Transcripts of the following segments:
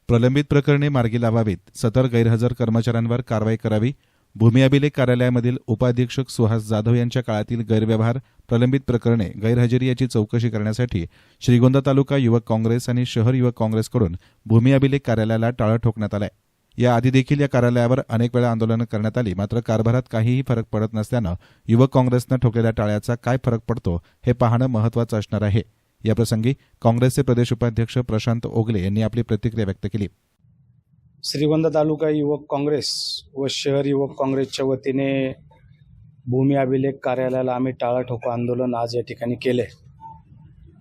प्रलंबित प्रकरणे मार्गी लावावीत, सतर गैरहजर कर्मचाऱ्यांवर कारवाई करावी, भूमी अभिलेख कार्यालयामधील उपाधीक्षक सुहास जाधव यांच्या काळातील गैरव्यवहार, प्रलंबित प्रकरणे, गैरहजेरी याची चौकशी करण्यासाठी श्रीगोंदा तालुका युवक काँग्रेस आणि शहर युवक काँग्रेसकडून भूमी अभिलेख कार्यालयाला टाळं ठोकण्यात आलंय. याआधी देखील या कार्यालयावर अनेक वेळा आंदोलनं करण्यात आली, मात्र कारभारात काहीही फरक पडत नसल्यानं युवक काँग्रेसनं ठोकलेल्या टाळ्याचा काय फरक पडतो हे पाहणं महत्त्वाचं असणार आहे. याप्रसंगी काँग्रेसचे प्रदेश उपाध्यक्ष प्रशांत ओगले यांनी आपली प्रतिक्रिया व्यक्त केली. श्रीगोंदा तालुका युवक काँग्रेस व शहर युवक काँग्रेसच्या वतीने भूमी अभिलेख कार्यालयाला आम्ही टाळा ठोको आंदोलन आज या ठिकाणी केले.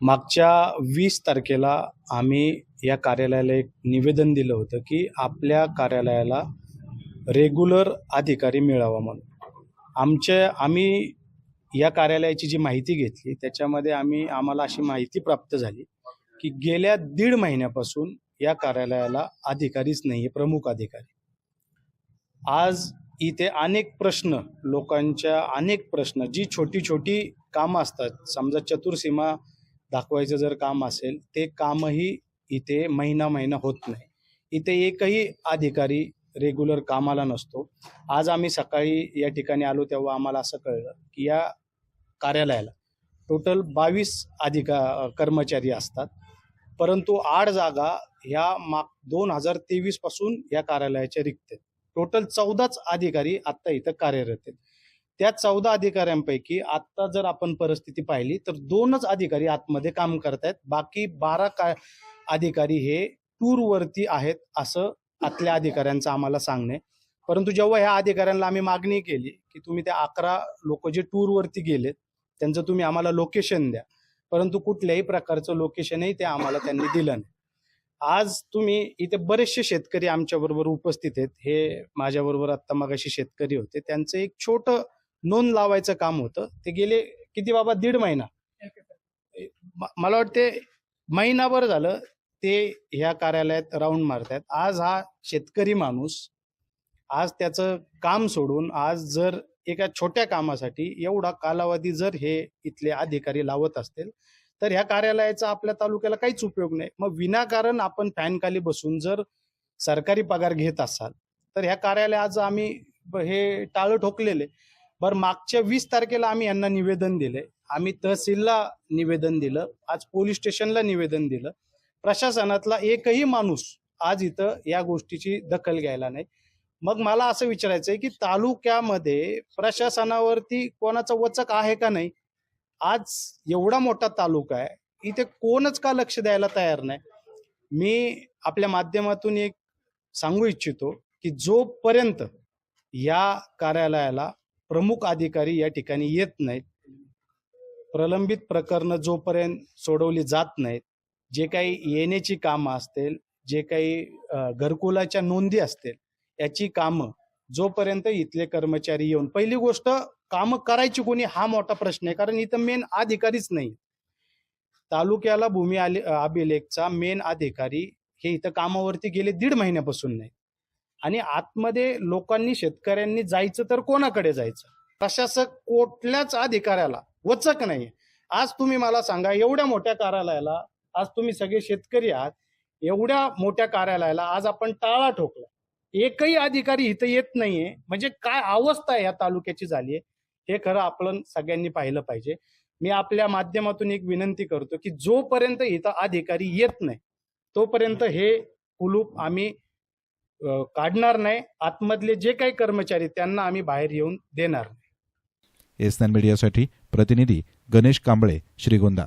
मागच्या 20 तारखेला आम्ही या कार्यालयाला एक निवेदन दिलं होतं की आपल्या कार्यालयाला रेग्युलर अधिकारी मिळावा म्हणून. आम्ही या कार्यालयाची जी माहिती घेतली त्याच्यामध्ये आम्हाला अशी माहिती प्राप्त झाली की गेल्या 1.5 महिन्यापासून या कार्यालयाला अधिकारीच नाहीये, प्रमुख अधिकारी. आज इथे अनेक प्रश्न जी छोटी छोटी कामं असतात, समजा चतुर्सीमा दाखवायचं जर काम असेल ते कामही इथे महिना होत नाही. इथे एकही अधिकारी रेग्युलर कामाला नसतो. आज आम्ही सकाळी या ठिकाणी आलो तेव्हा आम्हाला असं कळलं की या कार्यालयाला टोटल 22 कर्मचारी असतात, परंतु 8 जागा ह्या 2023 पासून या कार्यालयाच्या रिक्त आहेत. टोटल 14च अधिकारी आत्ता इथं कार्यरत आहेत. त्या 14 अधिकाऱ्यांपैकी आत्ता जर आपण परिस्थिती पाहिली तर 2च अधिकारी आतमध्ये काम करतायत. बाकी 12 अधिकारी हे टूरवरती आहेत असं आतल्या अधिकाऱ्यांचं आम्हाला सांगणे. परंतु जेव्हा ह्या अधिकाऱ्यांना आम्ही मागणी केली की तुम्ही त्या 11 लोक जे टूरवरती गेलेत त्यांचं तुम्ही आम्हाला लोकेशन द्या, परंतु कुठल्याही प्रकारचं लोकेशनही ते आम्हाला त्यांनी दिलं नाही. आज तुम्ही इथे बरेचसे शेतकरी आमच्याबरोबर उपस्थित आहेत. हे माझ्याबरोबर आत्ता मगाशी शेतकरी होते, त्यांचं एक छोटं नोंद लावायचं काम होतं. ते गेले किती बाबा 1.5 महिना, मला वाटते महिनाभर झालं ते ह्या कार्यालयात राऊंड मारतायत. आज हा शेतकरी माणूस आज त्याचं काम सोडून आज जर एका छोट्या कामासाठी एवढा कालावधी जर हे इथले अधिकारी लावत असतील तर ह्या कार्यालयाचा आपल्या तालुक्याला काहीच उपयोग नाही. मग विनाकारण आपण फॅन खाली बसून जर सरकारी पगार घेत असाल तर ह्या कार्यालय आज आम्ही हे टाळं ठोकलेले. बरं, मागच्या 20 तारखेला आम्ही यांना निवेदन दिले, आम्ही तहसीलला निवेदन दिलं, आज पोलीस स्टेशनला निवेदन दिलं. प्रशासनातला एकही माणूस आज इथं या गोष्टीची दखल घ्यायला नाही. मग मला असं विचारायचंय की तालुक्यामध्ये प्रशासनावरती कोणाचा वचक आहे का नाही? आज एवढा मोठा तालुका आहे, इथे कोणच का लक्ष द्यायला तयार नाही? मी आपल्या माध्यमातून एक सांगू इच्छितो की जोपर्यंत या कार्यालयाला प्रमुख अधिकारी या ठिकाणी येत नाहीत, प्रलंबित प्रकरणं जोपर्यंत सोडवली जात नाहीत, जे काही येण्याची कामं असतील, जे काही घरकुलाच्या नोंदी असतील, याची कामं जोपर्यंत इथले कर्मचारी येऊन, पहिली गोष्ट कामं करायची कोणी हा मोठा प्रश्न आहे, कारण इथं मेन अधिकारीच नाही. तालुक्याला भूमी अभिलेखचा मेन अधिकारी हे इथं कामावरती गेले 1.5 महिन्यापासून नाही. आणि आतमध्ये लोकांनी, शेतकऱ्यांनी जायचं तर कोणाकडे जायचं? प्रशासक कुठल्याच अधिकाऱ्याला वचक नाही. आज तुम्ही मला सांगा, एवढ्या मोठ्या कार्यालयाला, आज तुम्ही सगळे शेतकरी आहात, एवढ्या मोठ्या कार्यालयाला आज आपण टाळा ठोकला, एकही अधिकारी इथं येत नाहीये, म्हणजे काय अवस्था या तालुक्याची झाली आहे हे खरं आपण सगळ्यांनी पाहिलं पाहिजे. मी आपल्या माध्यमातून एक विनंती करतो की जोपर्यंत इथं अधिकारी येत नाही तोपर्यंत हे कुलूप आम्ही काढणार नाही. आतमधले जे काही कर्मचारी त्यांना आम्ही बाहेर येऊन देणार नाही. एसएन मीडियासाठी प्रतिनिधी गणेश कांबळे, श्रीगोंदा.